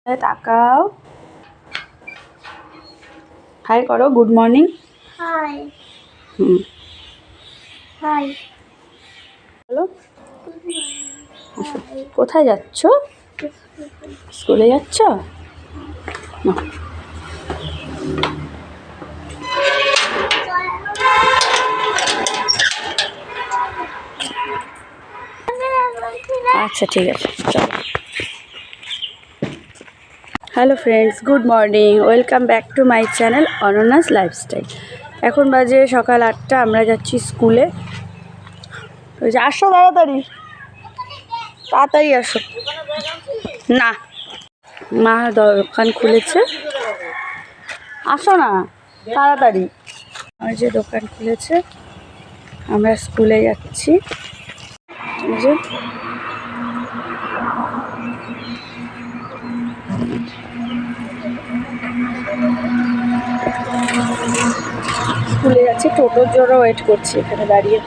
তাকাও, হাই করো, good morning. High. High বলো। কোথায় যাচ্ছ? স্কুলে যাচ্ছ? আচ্ছা ঠিক আছে, চলো। Hello friends, good morning, welcome back to my channel অনন্যাস lifestyle. এখন বাজে সকাল 8টা, আমরা যাচ্ছি স্কুলে। আসো তাড়াতাড়ি, তাড়াতাড়ি আসো। না, মা দোকান খুলেছে, আসো না তাড়াতাড়ি। আমার যে দোকান খুলেছে, আমরা স্কুলে যাচ্ছি। স্কুলে যাচ্ছি, টোটোর জন্য ওয়েট করছি এখানে দাঁড়িয়ে।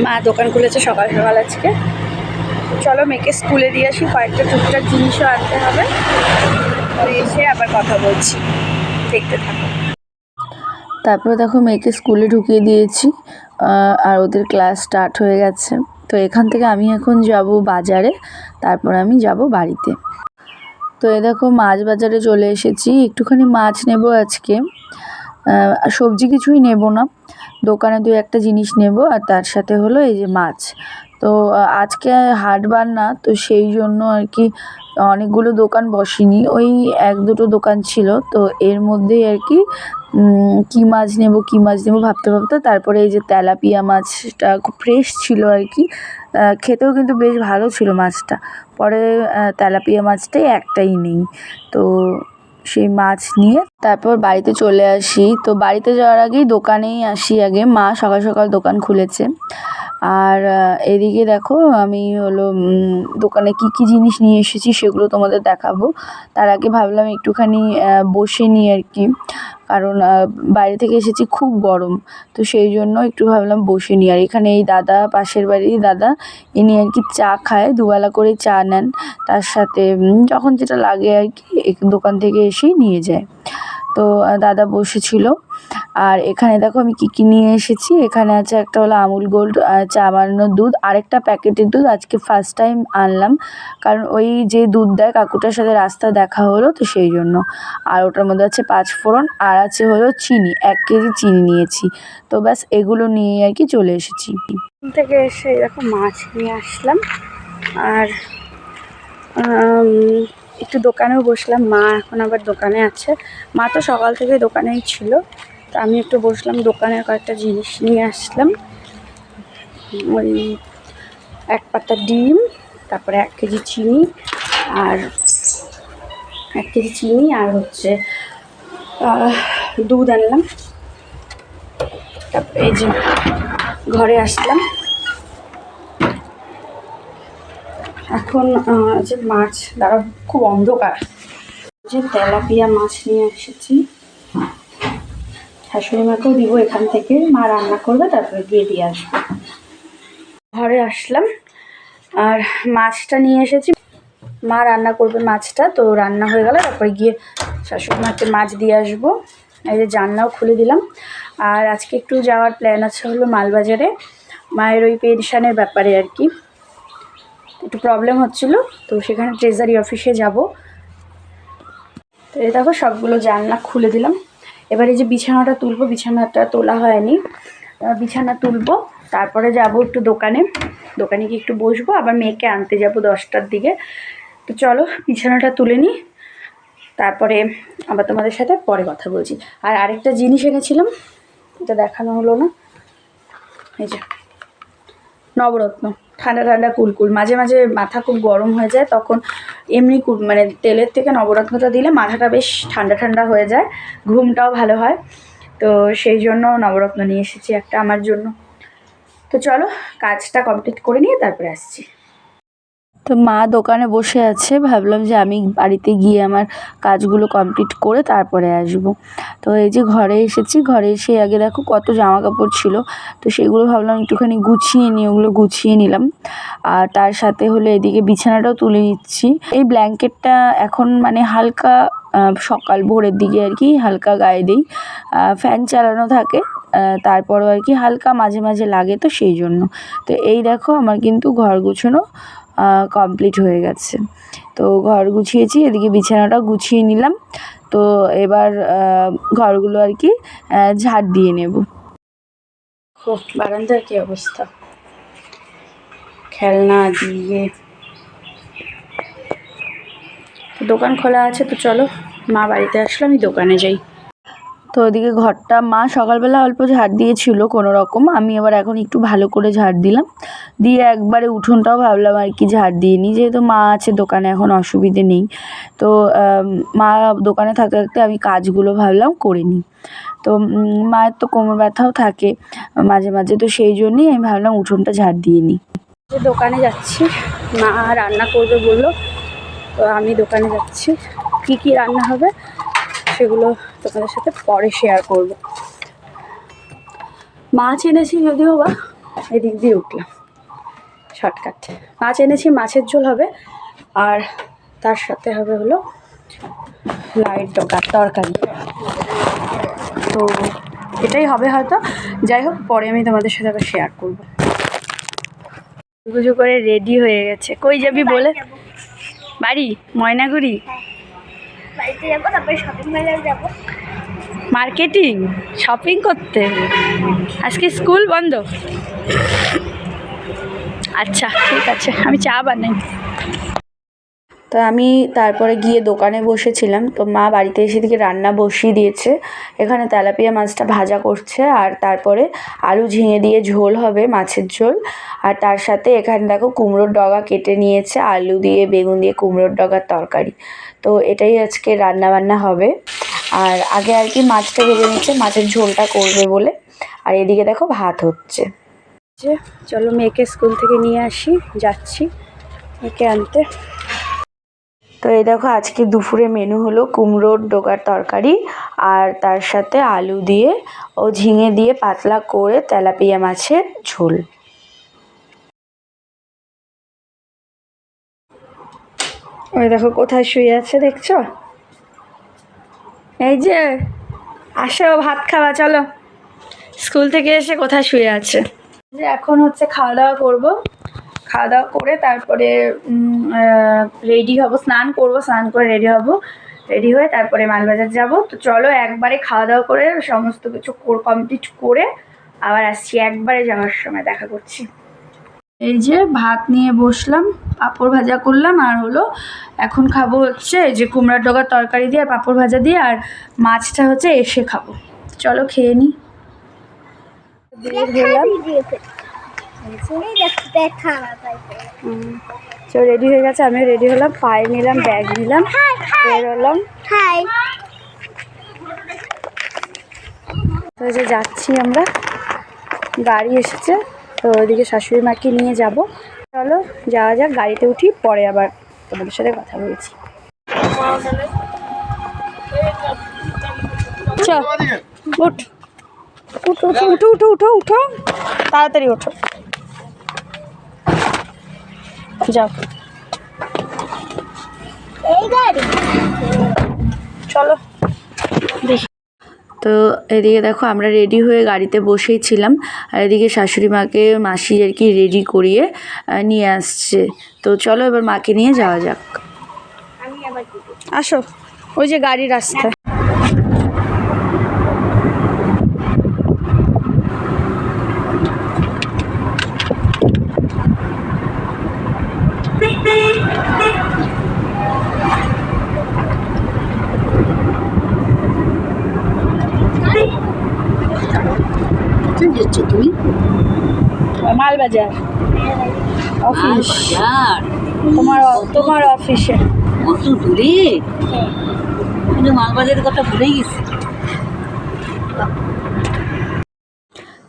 মা দোকান খুলেছে সকাল সকাল আজকে। চলো মেয়েকে স্কুলে দিয়ে আসি, কয়েকটা টুকটাক জিনিসও আনতে হবে, পরে এসে আবার কথা বলছি, দেখতে থাকো। তারপরে দেখো মেয়েকে স্কুলে ঢুকিয়ে দিয়েছি, আর ওদের ক্লাস স্টার্ট হয়ে গেছে। তো এখান থেকে আমি এখন যাব বাজারে, তারপর আমি যাব বাড়িতে। তো এই দেখো মাছ বাজারে চলে এসেছি, একটুখানি মাছ নেব আজকে। সবজি কিছুই নেব না, দোকানে 2-1টা জিনিস নেব, আর তার সাথে হলো এই যে মাছ। তো আজকে হাটবার না, তো সেই জন্য আর কি অনেকগুলো দোকান বসেনি, ওই 1-2টো দোকান ছিল। তো এর মধ্যেই আর কি কী মাছ নেব ভাবতে ভাবতে তারপরে এই যে তেলাপিয়া মাছটা খুব ফ্রেশ ছিল আর কি, খেতেও কিন্তু বেশ ভালো ছিল মাছটা। পরে তেলাপিয়া মাছটাই একটাই নেই, তো সেই মাছ নিয়ে তারপর বাড়িতে চলে আসি। তো বাড়িতে যাওয়ার আগেই দোকানেই আসি আগে, মা সকাল সকাল দোকান খুলেছে। আর এদিকে দেখো আমি হলো দোকানে কি কি জিনিস নিয়ে এসেছি সেগুলো তোমাদের দেখাবো। তার আগে ভাবলাম একটুখানি বসে নিই আর কি, কারণ বাইরে থেকে এসেছি, খুব গরম, তো সেই জন্য একটু ভাবলাম বসে নিই। আর এখানে এই দাদা, পাশের বাড়ির দাদা, ইনি আর কি চা খায়, দুবেলা করে চা নেন, তার সাথে যখন যেটা লাগে আর কি দোকান থেকে এসেই নিয়ে যায়। তো দাদা বসেছিল। আর এখানে দেখো আমি কী কী নিয়ে এসেছি। এখানে আছে একটা হলো আমুল গোল্ড চা বানানোর দুধ, আরেকটা প্যাকেটের দুধ আজকে ফার্স্ট টাইম আনলাম, কারণ ওই যে দুধ দেয় কাকুটার সাথে রাস্তা দেখা হলো, তো সেই জন্য। আর ওটার মধ্যে আছে 5 ফোড়ন, আর আছে হলো চিনি, 1 কেজি চিনি নিয়েছি। তো ব্যাস এগুলো নিয়ে আর কি চলে এসেছি। থেকে এসে দেখো মাছ নিয়ে আসলাম, আর একটু দোকানেও বসলাম। মা এখন আবার দোকানে আছে, মা তো সকাল থেকে দোকানেই ছিল, তো আমি একটু বসলাম দোকানে, কয়েকটা জিনিস নিয়ে আসলাম। ওই 1 পাতা ডিম, তারপরে 1 কেজি চিনি, আর 1 কেজি চিনি, আর হচ্ছে দুধ আনলাম। তারপরে এই যে ঘরে আসলাম, এখন যে মাছ দ্বারা খুব অন্ধকার, যে তেলাপিয়া মাছ নিয়ে এসেছি, শাশুড়ি মাকেও দিব এখান থেকে, মা রান্না করবে, তারপরে গিয়ে দিয়ে আসবো। ঘরে আসলাম, আর মাছটা নিয়ে এসেছি, মা রান্না করবে মাছটা, তো রান্না হয়ে গেলে তারপরে গিয়ে শাশুড়ি মাকে মাছ দিয়ে আসবো। এই যে জানলাও খুলে দিলাম। আর আজকে একটু যাওয়ার প্ল্যান আছে হলো মালবাজারে, মায়ের ওই পেনশনের ব্যাপারে আর কি একটু প্রবলেম হচ্ছিল, তো সেখানে ট্রেজারি অফিসে যাব। তো এই দেখো সবগুলো জানলা খুলে দিলাম। এবারে যে বিছানাটা তুলবো, বিছানাটা তোলা হয়নি, বিছানা তুলবো, তারপরে যাব একটু দোকানে গিয়ে একটু বসবো, আবার মেয়েকে আনতে যাব 10টার দিকে। তো চলো বিছানাটা তুলে নিই, তারপরে আবার তোমাদের সাথে পরে কথা বলছি। আর আরেকটা জিনিস এনেছিলাম, এটা দেখানো হলো না, এই যে নবরত্ন, ঠান্ডা ঠান্ডা কুলকুল। মাঝে মাঝে মাথা খুব গরম হয়ে যায়, তখন এমনি মানে তেলের থেকে নবরত্নটা দিলে মাথাটা বেশ ঠান্ডা ঠান্ডা হয়ে যায়, ঘুমটাও ভালো হয়। তো সেই জন্য নবরত্ন নিয়ে এসেছি একটা আমার জন্য। তো চলো কাজটা কমপ্লিট করে নিয়ে তারপরে আসছি। তো মা দোকানে বসে আছে, ভাবলাম যে আমি বাড়িতে গিয়ে আমার কাজগুলো কমপ্লিট করে তারপরে আসব। তো এই যে ঘরে এসেছি, ঘরে এসে আগে দেখো কত জামা কাপড় ছিল, তো সেগুলো ভাবলাম একটুখানি গুছিয়ে নিই, ওগুলো গুছিয়ে নিলাম। আর তার সাথে হলো এদিকে বিছানাটাও তুলে নিচ্ছি। এই ব্ল্যাঙ্কেটটা এখন মানে হালকা সকাল ভোরের দিকে আর কি হালকা গায়ে দিই, ফ্যান চালানো থাকে, তারপরও আর কি হালকা মাঝে মাঝে লাগে, তো সেই জন্য। তো এই দেখো আমার কিন্তু ঘর গুছানো কমপ্লিট হয়ে গেছে। তো ঘর গুছিয়েছি, এদিকে বিছানাটাও গুছিয়ে নিলাম। তো এবার ঘরগুলো আর কি ঝাড় দিয়ে নেব। বারান্দার কি অবস্থা, খেলনা দিয়ে। দোকান খোলা আছে, তো চলো মা বাড়িতে আসলে আমি দোকানে যাই। তো ওদিকে ঘরটা মা সকালবেলা অল্প ঝাড় দিয়েছিল কোনো রকম, আমি আবার এখন একটু ভালো করে ঝাড় দিলাম, দিয়ে একবারে উঠোনটাও ভাবলাম আর কি ঝাড় দিয়ে নিই, যেহেতু মা আছে দোকানে এখন অসুবিধে নেই। তো মা দোকানে থাকতে থাকতে আমি কাজগুলো ভাবলাম করে নিই। তো মায়ের তো কোমর ব্যথাও থাকে মাঝে মাঝে, তো সেই জন্যই আমি ভাবলাম উঠোনটা ঝাড় দিয়ে নিই। দোকানে যাচ্ছি, মা রান্না করবে বললো, তো আমি দোকানে যাচ্ছি। কি কি রান্না হবে সেগুলো তোমাদের সাথে পরে শেয়ার করব। মাছ এনেছি যদিও বা, এদিক দিয়ে উঠলাম শর্টকাট। মাছ এনেছি, মাছের ঝোল হবে, আর তার সাথে হবে হলো লাইট তরকারি। তো এটাই হবে হয়তো, যাই হোক পরে আমি তোমাদের সাথে আবার শেয়ার করবো। পুজো করে রেডি হয়ে গেছে। কই যাবি বলে? বাড়ি ময়নাগুড়ি। বাড়িতে যাবো, তারপরে শপিং মলে যাবো, মার্কেটিং শপিং করতে। আজকে স্কুল বন্ধ? আচ্ছা ঠিক আছে, আমি চা বানাই। তো আমি তারপরে গিয়ে দোকানে বসেছিলাম, তো মা বাড়িতে এসে দিকে রান্না বসিয়ে দিয়েছে। এখানে তেলাপিয়া মাছটা ভাজা করছে, আর তারপরে আলু ঝিঙে দিয়ে ঝোল হবে, মাছের ঝোল। আর তার সাথে এখানে দেখো কুমড়োর ডগা কেটে নিয়েছে, আলু দিয়ে বেগুন দিয়ে কুমড়োর ডগার তরকারি। তো এটাই আজকে রান্না বান্না হবে। আর আগে আর কি মাছটা ভেজে নিচ্ছে, মাছের ঝোলটা করবে বলে। আর এদিকে দেখো ভাত হচ্ছে। চলো মেয়েকে স্কুল থেকে নিয়ে আসি, যাচ্ছি মেয়েকে আনতে। তো এই দেখো আজকে দুপুরে মেনু হলো কুমড়োর ডোকার তরকারি, আর তার সাথে আলু দিয়ে ও ঝিঙে দিয়ে পাতলা করে তেলাপিয়া মাছের ঝোল। ওই দেখো কোথায় শুয়ে আছে দেখছো, এই যে আসো ভাত খাওয়া, চলো। স্কুল থেকে এসে কোথায় শুয়ে আছে। যে এখন হচ্ছে খাওয়া দাওয়া করবো, খাওয়া দাওয়া করে তারপরে রেডি হব, স্নান করব, স্নান করে রেডি হব, রেডি হয়ে তারপরে মালবাজার যাব। তো চলো একবারে খাওয়া দাওয়া করে সমস্ত কিছু কমপ্লিট করে আবার আসছি, একবারে যাওয়ার সময় দেখা করছি। এই যে ভাত নিয়ে বসলাম, পাঁপড় ভাজা করলাম, আর হলো এখন খাবো হচ্ছে এই যে কুমড়ার ডগার তরকারি দিয়ে আর পাঁপড় ভাজা দিয়ে, আর মাছটা হচ্ছে এসে খাবো। চলো খেয়ে নিই। তো রেডি হয়ে গেছে, আমিও রেডি হলাম, পায়ে নিলাম, ব্যাগ নিলাম, বের হলাম। তো যে যাচ্ছি আমরা, গাড়ি এসেছে, তো ওইদিকে শাশুড়ি মাকে নিয়ে যাব। চলো যাওয়া যাক, গাড়িতে উঠি, পরে আবার তোমাদের সাথে কথা বলছি। চল উঠ, উঠো উঠো উঠো উঠো উঠো উঠো, তাড়াতাড়ি ওঠো, যাও। চলো দেখি। তো এদিকে দেখো আমরা রেডি হয়ে গাড়িতে বসেই ছিলাম, আর এদিকে শাশুড়ি মাকে মাসি আর কি রেডি করিয়ে নিয়ে আসছে। তো চলো এবার মাকে নিয়ে যাওয়া যাক। আসো, ওই যে গাড়ির রাস্তা। তুমি মালবাজার অফিস, তোমার অফিসে অত দূরে, কিন্তু মালবাজারের কথা ভুলে গেছি।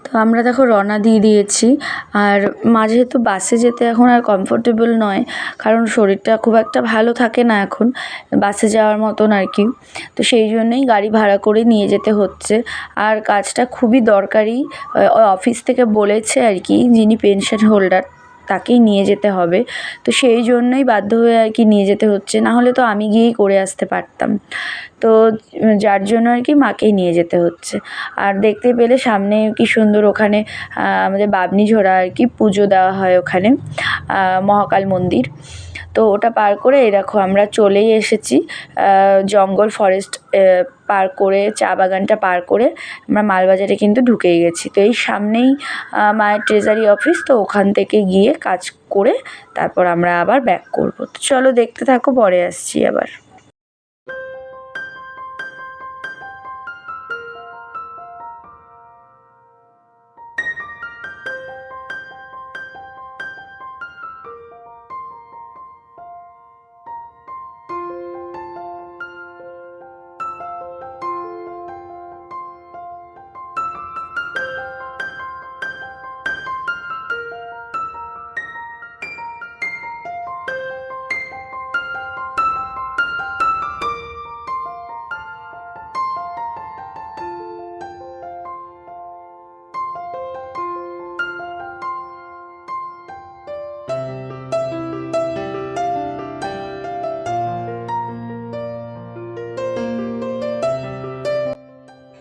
তো তো আমরা দেখো রওনা দিয়ে দিয়েছি। আর মা যেহেতু বাসে যেতে এখন আর কমফোর্টেবল নয়, কারণ শরীরটা খুব একটা ভালো থাকে না এখন বাসে যাওয়ার মতন আর কি। তো সেই জন্যই গাড়ি ভাড়া করে নিয়ে যেতে হচ্ছে। আর কাজটা খুবই দরকারি, অফিস থেকে বলেছে আর কি, যিনি পেনশন হোল্ডার তাকেই নিয়ে যেতে হবে। তো সেই জন্যই বাধ্য হয়ে আর কি নিয়ে যেতে হচ্ছে, না হলে তো আমি গিয়েই করে আসতে পারতাম। তো যার জন্য আর কি মাকেই নিয়ে যেতে হচ্ছে। আর দেখতে পেলে সামনে কি সুন্দর, ওখানে আমাদের বাবনিঝোড়া আর কি পুজো দেওয়া হয় ওখানে, মহাকাল মন্দির। তো ওটা পার করে এই দেখো আমরা চলেই এসেছি। জঙ্গল ফরেস্ট পার করে, চা বাগানটা পার করে আমরা মালবাজারে কিন্তু ঢুকেই গেছি। তো এই সামনেই মায়ের ট্রেজারি অফিস, তো ওখান থেকে গিয়ে কাজ করে তারপর আমরা আবার ব্যাক করবো। তো চলো দেখতে থাকো, পরে আসছি আবার।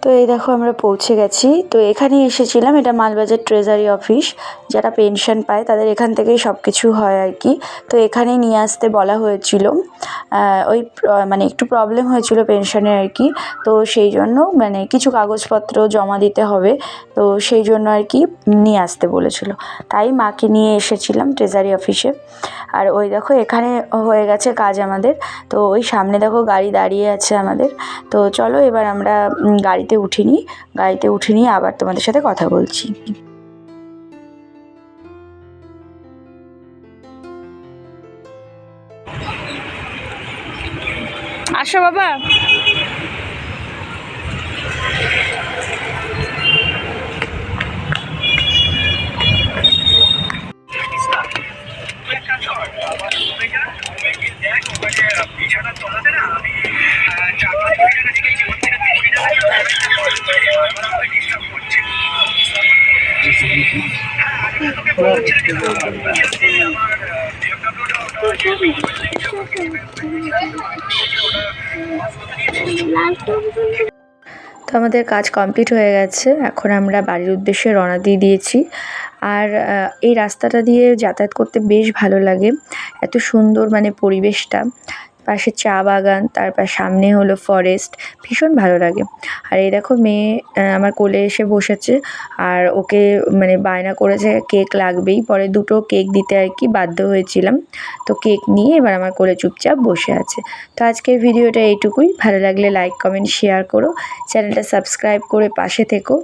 তো এই দেখো আমরা পৌঁছে গেছি। তো এখানেই এসেছিলাম, এটা মালবাজার ট্রেজারি অফিস। যারা পেনশন পায় তাদের এখান থেকেই সব কিছু হয় আর কি। তো এখানেই নিয়ে আসতে বলা হয়েছিল। ওই মানে একটু প্রবলেম হয়েছিল পেনশনের আর কি। তো সেই জন্য মানে কিছু কাগজপত্র জমা দিতে হবে, তো সেই জন্য আর কি নিয়ে আসতে বলেছিল। তাই মাকে নিয়ে এসেছিলাম ট্রেজারি অফিসে। আর ওই দেখো এখানে হয়ে গেছে কাজ আমাদের। তো ওই সামনে দেখো গাড়ি দাঁড়িয়ে আছে আমাদের। তো চলো এবার আমরা গাড়িতে উঠে নিয়ে আবার তোমাদের সাথে কথা বলছি। আসো বাবা। তো আমাদের কাজ কমপ্লিট হয়ে গেছে, এখন আমরা বাড়ির উদ্দেশ্যে রওনা দিয়ে দিয়েছি। আর এই রাস্তাটা দিয়ে যাতায়াত করতে বেশ ভালো লাগে, এত সুন্দর মানে পরিবেশটা, পাশে চা বাগান, তারপর সামনে হলো ফরেস্ট, ভীষণ ভালো লাগে। আর এই দেখো মেয়ে আমার কোলে এসে বসেছে, আর ওকে মানে বায়না করেছে কেক লাগবেই, পরে দুটো কেক দিতে আর কি বাধ্য হয়েছিলাম। তো কেক নিয়ে এবার আমার কোলে চুপচাপ বসে আছে। তো আজকের ভিডিওটা এইটুকুই, ভালো লাগলে লাইক কমেন্ট শেয়ার করো, চ্যানেলটা সাবস্ক্রাইব করে পাশে থেকো।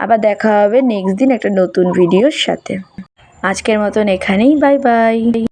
আবার দেখা হবে নেক্সট দিন একটা নতুন ভিডিওর সাথে। আজকের মতন এখানেই, বাই বাই।